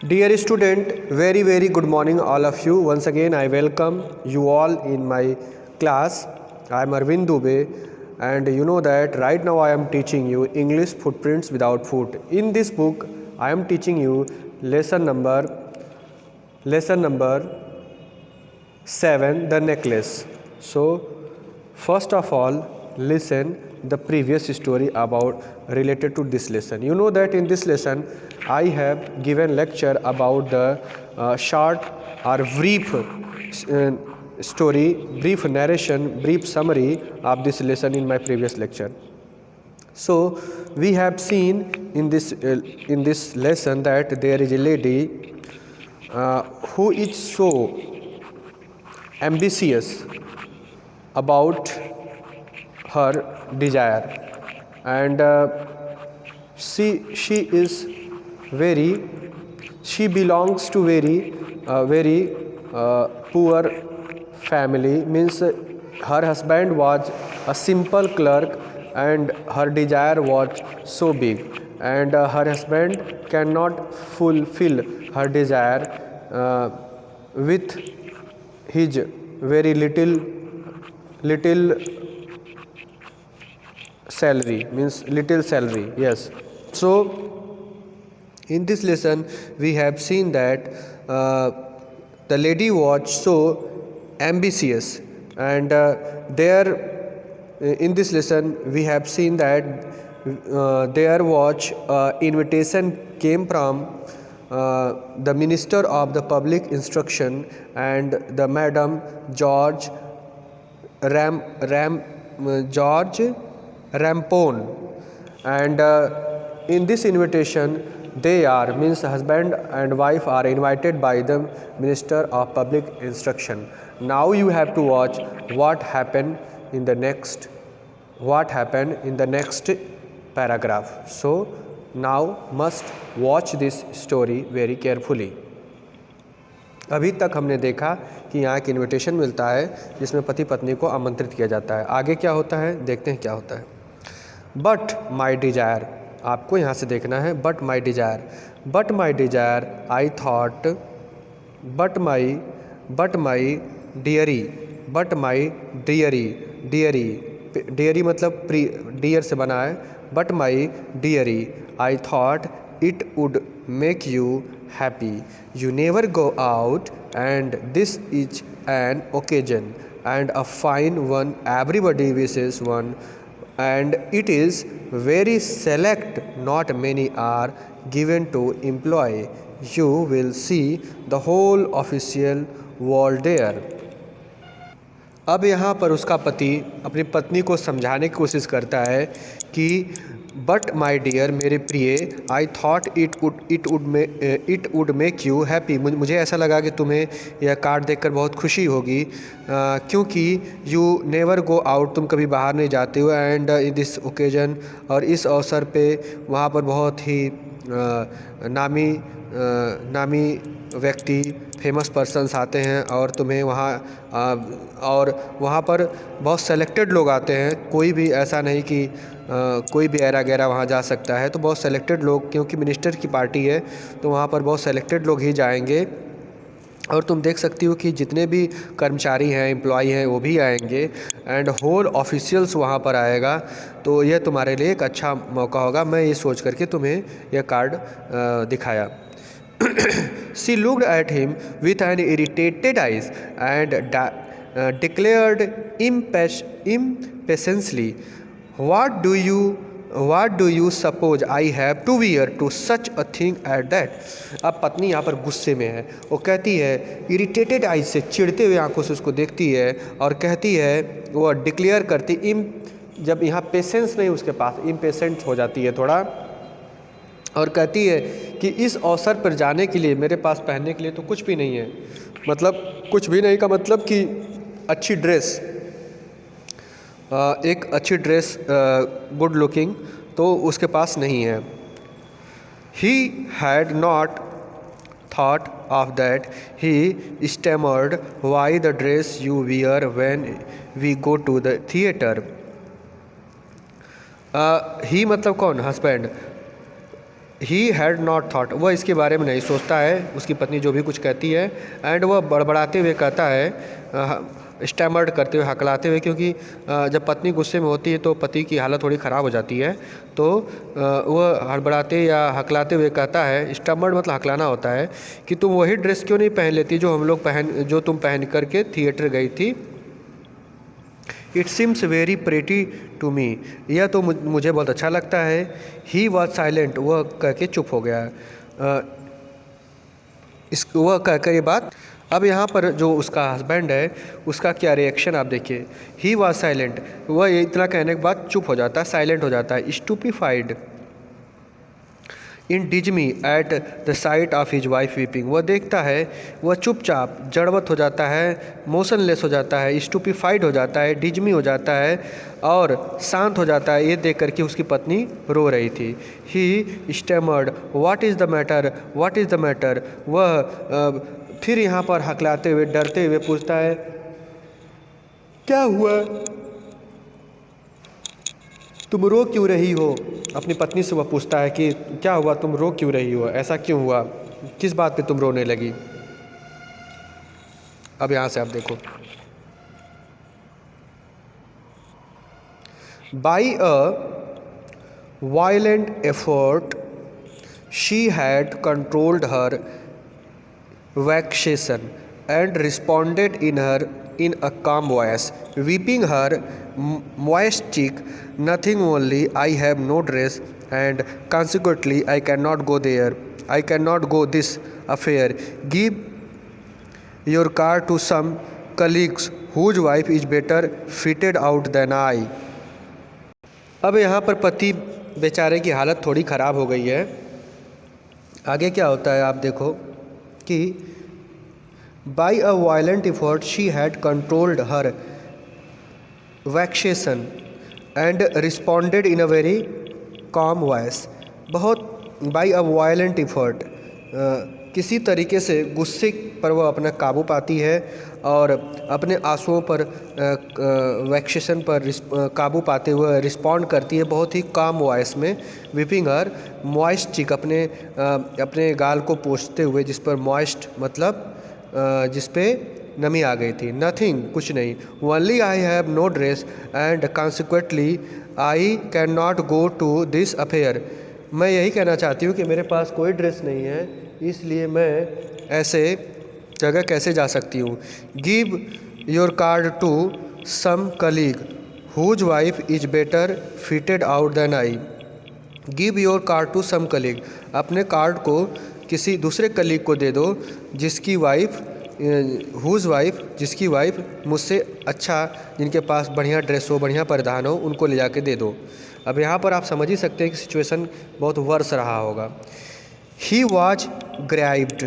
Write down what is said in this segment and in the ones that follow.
Dear student, very good morning all of you. Once again I welcome you all in my class. I am Arvind Dubey and you know that right now I am teaching you English footprints without foot. In this book I am teaching you lesson number 7, the necklace. So first of all listen the previous story about related to this lesson. You know that in this lesson I have given lecture about the short or brief story, brief narration, brief summary of this lesson in my previous lecture. So we have seen in this lesson that there is a lady who is so ambitious about her desire, and she belongs to very poor family. Means her husband was a simple clerk and her desire was so big, and her husband cannot fulfill her desire with his very little salary, means little salary. Yes. So in this lesson we have seen that the lady was so ambitious, and in this lesson we have seen that there was invitation came from the Minister of the Public Instruction and the Madam George Rampone, and in this invitation they are, means husband and wife are invited by the Minister of Public Instruction. Now you have to watch what happened in the next paragraph. So now must watch this story very carefully. अभी तक हमने देखा कि यहाँ एक invitation मिलता है जिसमें पति पत्नी को आमंत्रित किया जाता है. आगे क्या होता है देखते हैं क्या होता है. बट माई डिजायर, आपको यहाँ से देखना है. But my desire I thought, but my diary मतलब डियर से बना है. But my diary I thought it would make you happy. You never go out and this is an occasion and a fine one. Everybody wishes one and it is very select. Not many are given to employ. You will see the whole official world there. अब यहाँ पर उसका पति अपनी पत्नी को समझाने की कोशिश करता है कि बट माई डियर, मेरे प्रिय, I thought it would make you happy, मुझे ऐसा लगा कि तुम्हें यह कार्ड देखकर बहुत खुशी होगी, क्योंकि यू नेवर गो आउट, तुम कभी बाहर नहीं जाते हो, एंड इन दिस ओकेजन, और इस अवसर पे वहाँ पर बहुत ही नामी व्यक्ति, फेमस पर्सन्स आते हैं और तुम्हें और वहाँ पर बहुत सेलेक्टेड लोग आते हैं. कोई भी ऐसा नहीं कि कोई भी ऐरा गैरा वहाँ जा सकता है. तो बहुत सेलेक्टेड लोग, क्योंकि मिनिस्टर की पार्टी है तो वहाँ पर बहुत सेलेक्टेड लोग ही जाएंगे. और तुम देख सकती हो कि जितने भी कर्मचारी हैं, एम्प्लॉय हैं, वो भी आएंगे एंड होल ऑफिशियल्स वहाँ पर आएगा. तो यह तुम्हारे लिए एक अच्छा मौका होगा. मैं ये सोच करके तुम्हें यह कार्ड दिखाया. She looked at him with an irritated eyes and declared impatiently, What do you suppose I have to wear to such a thing as that? अब पत्नी यहाँ पर गुस्से में है. वो कहती है, इरिटेटेड आइज से, चिढ़ते हुए आंखों से उसको देखती है और कहती है, वो डिक्लेयर करती, जब यहाँ पेशेंस नहीं उसके पास, इम्पेशेंट हो जाती है थोड़ा, और कहती है कि इस अवसर पर जाने के लिए मेरे पास पहनने के लिए तो कुछ भी नहीं है. मतलब कुछ भी नहीं का मतलब कि अच्छी ड्रेस, एक अच्छी ड्रेस, गुड लुकिंग, तो उसके पास नहीं है. He had not thought of that. He stammered, why the dress you wear when we go to the theatre. He मतलब कौन? Husband. He had not thought, वह इसके बारे में नहीं सोचता है, उसकी पत्नी जो भी कुछ कहती है। एंड वह बड़बड़ाते हुए कहता है, स्टैमर्ड करते हुए, हकलाते हुए, क्योंकि जब पत्नी गुस्से में होती है तो पति की हालत थोड़ी ख़राब हो जाती है। तो वह हड़बड़ाते या हकलाते हुए कहता है, स्टैमर्ड मतलब हकलाना होता है, कि तुम वही ड्रेस क्यों नहीं पहन लेती जो तुम पहन करके थिएटर गई थी। It seems very pretty to me, यह तो मुझे बहुत अच्छा लगता है। ही वॉज साइलेंट, वह कह के चुप हो गया। वह कहकर ये बात, अब यहाँ पर जो उसका हस्बैंड है उसका क्या रिएक्शन आप देखिए। ही वॉज साइलेंट, वह इतना कहने के बाद चुप हो जाता है, साइलेंट हो जाता है। Stupefied in dismay at the sight of his wife weeping, वह देखता है, वह चुपचाप जड़वत हो जाता है, मोशनलेस हो जाता है, स्टूपिफाइड हो जाता है, डिजमी हो जाता है और शांत हो जाता है ये देख कर के उसकी पत्नी रो रही थी। He stammered, what is the matter, what is the matter, वह फिर यहाँ पर हकलाते हुए, डरते हुए पूछता है, क्या हुआ, तुम रो क्यों रही हो। अपनी पत्नी से वह पूछता है कि क्या हुआ, तुम रो क्यों रही हो, ऐसा क्यों हुआ, किस बात पे तुम रोने लगी। अब यहाँ से आप देखो, by a violent effort she had controlled her vexation and responded in a calm voice, weeping her moist cheek, nothing, only I have no dress and consequently I cannot go there, I cannot go this affair, give your car to some colleagues whose wife is better fitted out than I। अब यहाँ पर पति बेचारे की हालत थोड़ी ख़राब हो गई है। आगे क्या होता है आप देखो कि by a violent effort she had controlled her vexation and responded in a very calm voice। बहुत by a violent effort, किसी तरीके से गुस्से पर वह अपना काबू पाती है और अपने आंसुओं पर, वैक्सेशन पर काबू पाते हुए रिस्पॉन्ड करती है बहुत ही काम वॉइस में। विपिंग हर मॉइस्ट चिक, अपने गाल को पोंछते हुए, जिस पर मॉइस्ट मतलब जिस पे नमी आ गई थी। नथिंग, कुछ नहीं, only I have no dress and consequently I can not go to this affair, मैं यही कहना चाहती हूँ कि मेरे पास कोई ड्रेस नहीं है, इसलिए मैं ऐसे जगह कैसे जा सकती हूँ। Give your card to some colleague whose wife is better fitted out than I. Give your card to some colleague, अपने कार्ड को किसी दूसरे कलीग को दे दो जिसकी वाइफ मुझसे अच्छा, जिनके पास बढ़िया ड्रेस हो, बढ़िया परिधान हो, उनको ले जाके दे दो। अब यहाँ पर आप समझ ही सकते हैं कि सिचुएशन बहुत वर्स रहा होगा। ही वॉज ग्राइव्ड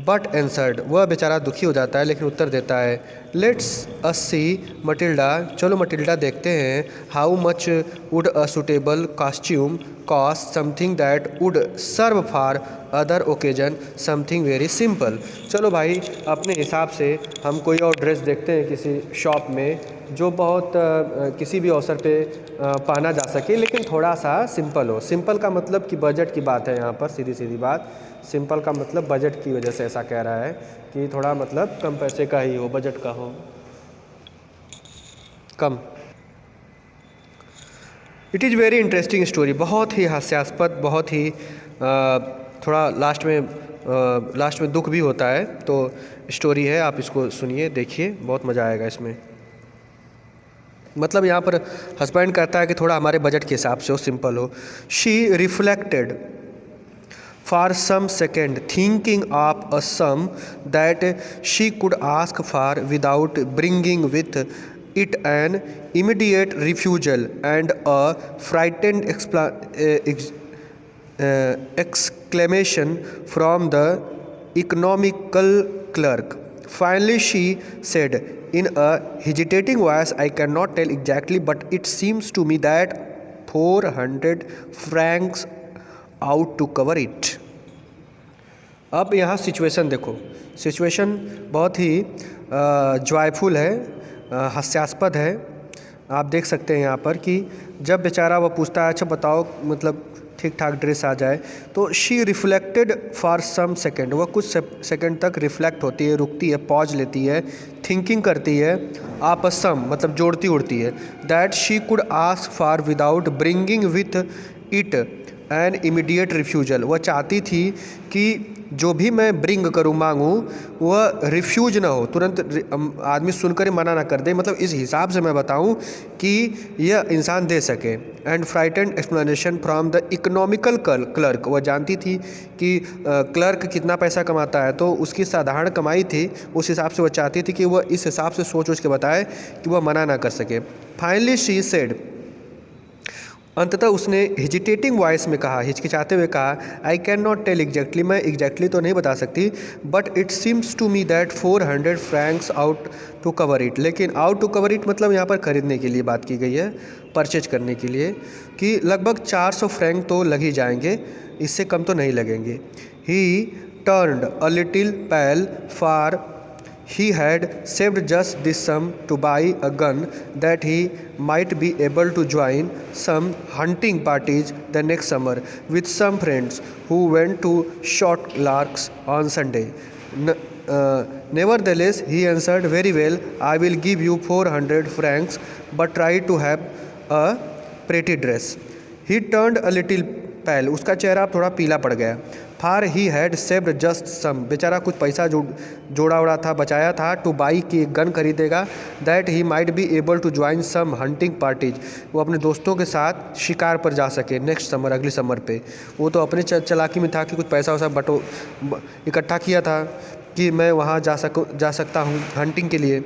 बट एंसर्ड, वह बेचारा दुखी हो जाता है लेकिन उत्तर देता है। लेट्स अस सी मटिल्डा, चलो मटिल्डा देखते हैं। How much would a suitable costume cost, something that would serve for other occasion, something very simple. चलो भाई, अपने हिसाब से हम कोई और ड्रेस देखते हैं किसी शॉप में जो बहुत किसी भी अवसर पे पहना जा सके, लेकिन थोड़ा सा सिंपल हो। सिंपल का मतलब कि बजट की बात है यहाँ पर, सीधी सीधी बात। सिंपल का मतलब बजट की वजह से ऐसा कह रहा है कि थोड़ा मतलब कम पैसे का ही हो, बजट का हो कम। It is very interesting story, बहुत ही हास्यास्पद, बहुत ही थोड़ा लास्ट में दुख भी होता है। तो स्टोरी है, आप इसको सुनिए, देखिए, बहुत मज़ा आएगा इसमें। मतलब यहाँ पर हस्बैंड कहता है कि थोड़ा हमारे बजट के हिसाब से हो, सिंपल हो। She reflected for some second, thinking of a sum that she could ask for without bringing with it an immediate refusal and a frightened exclamation from the economical clerk. Finally she said in a hesitating voice, I cannot tell exactly, but it seems to me that 400 francs out to cover it. अब यहाँ situation देखो, situation बहुत ही joyful है, हास्यास्पद है। आप देख सकते हैं यहाँ पर कि जब बेचारा वो पूछता है, अच्छा बताओ, मतलब ठीक ठाक ड्रेस आ जाए। तो she reflected for some second, वह कुछ सेकेंड तक रिफ्लेक्ट होती है, रुकती है, पॉज लेती है, थिंकिंग करती है। आपसम मतलब जोड़ती उड़ती है। That she could ask for without bringing with it an immediate refusal, वह चाहती थी कि जो भी मैं ब्रिंग करूँ, मांगूँ, वह रिफ्यूज ना हो, तुरंत आदमी सुनकर मना ना कर दे, मतलब इस हिसाब से मैं बताऊँ कि यह इंसान दे सके। And frightened explanation from the economical clerk, वह जानती थी कि क्लर्क कितना पैसा कमाता है, तो उसकी साधारण कमाई थी, उस हिसाब से वह चाहती थी कि वह इस हिसाब से सोच के बताए कि वह मना ना कर सके। फाइनली शी सेड, अंततः उसने हिजिटेटिंग वॉइस में कहा, हिचकिचाते हुए कहा, I can not tell exactly, मैं एग्जैक्टली तो नहीं बता सकती, but it seems to me that 400 francs out to cover it, लेकिन आउट टू कवर इट मतलब यहाँ पर खरीदने के लिए बात की गई है, परचेज करने के लिए, कि लगभग 400 फ्रैंक तो लग ही जाएंगे, इससे कम तो नहीं लगेंगे। He turned a little pale for he had saved just this sum to buy a gun that he might be able to join some hunting parties the next summer with some friends who went to shot larks on Sunday. Nevertheless, he answered, very well, I will give you 400 francs, but try to have a pretty dress. He turned a little pale, उसका चेहरा थोड़ा पीला पड़ गया। For he had saved just some, बेचारा कुछ पैसा जोड़ा उड़ा था, बचाया था, टू बाई की गन खरीदेगा, that he might be able to join some hunting parties, वो अपने दोस्तों के साथ शिकार पर जा सके नेक्स्ट समर, अगले समर पे। वो तो अपने चलाकी में था कि कुछ पैसा वैसा इकट्ठा किया था कि मैं वहाँ जा सकता हूँ हंटिंग के लिए।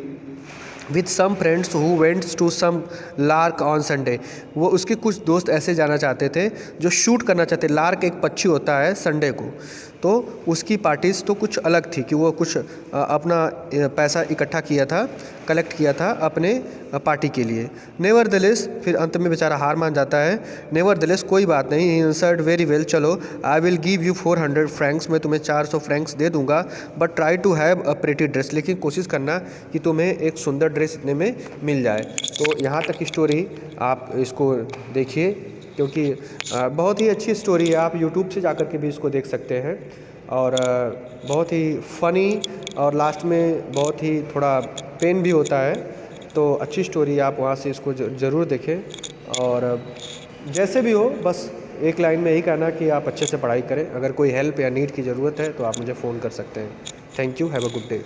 With some friends who went to some lark on Sunday, वो उसके कुछ दोस्त ऐसे जाना चाहते थे जो शूट करना चाहते। लार्क एक पक्षी होता है संडे को, तो उसकी पार्टीज तो कुछ अलग थी कि वो कुछ अपना पैसा इकट्ठा किया था, कलेक्ट किया था अपने पार्टी के लिए। नेवरदलेस, फिर अंत में बेचारा हार मान जाता है। नेवरदलेस, कोई बात नहीं, ही आंसर्ड, वेरी वेल, चलो, I will give you 400 francs, मैं तुम्हें 400 फ्रैंक्स दे दूंगा, but try to have a pretty dress, लेकिन कोशिश करना कि तुम्हें एक सुंदर ड्रेस इतने में मिल जाए। तो यहाँ तक की स्टोरी आप इसको देखिए, क्योंकि बहुत ही अच्छी स्टोरी है, आप यूट्यूब से जाकर के भी इसको देख सकते हैं, और बहुत ही फ़नी, और लास्ट में बहुत ही थोड़ा पेन भी होता है। तो अच्छी स्टोरी, आप वहाँ से इसको ज़रूर देखें। और जैसे भी हो, बस एक लाइन में यही कहना कि आप अच्छे से पढ़ाई करें। अगर कोई हेल्प या नीड की ज़रूरत है तो आप मुझे फ़ोन कर सकते हैं। Thank you, have a good day.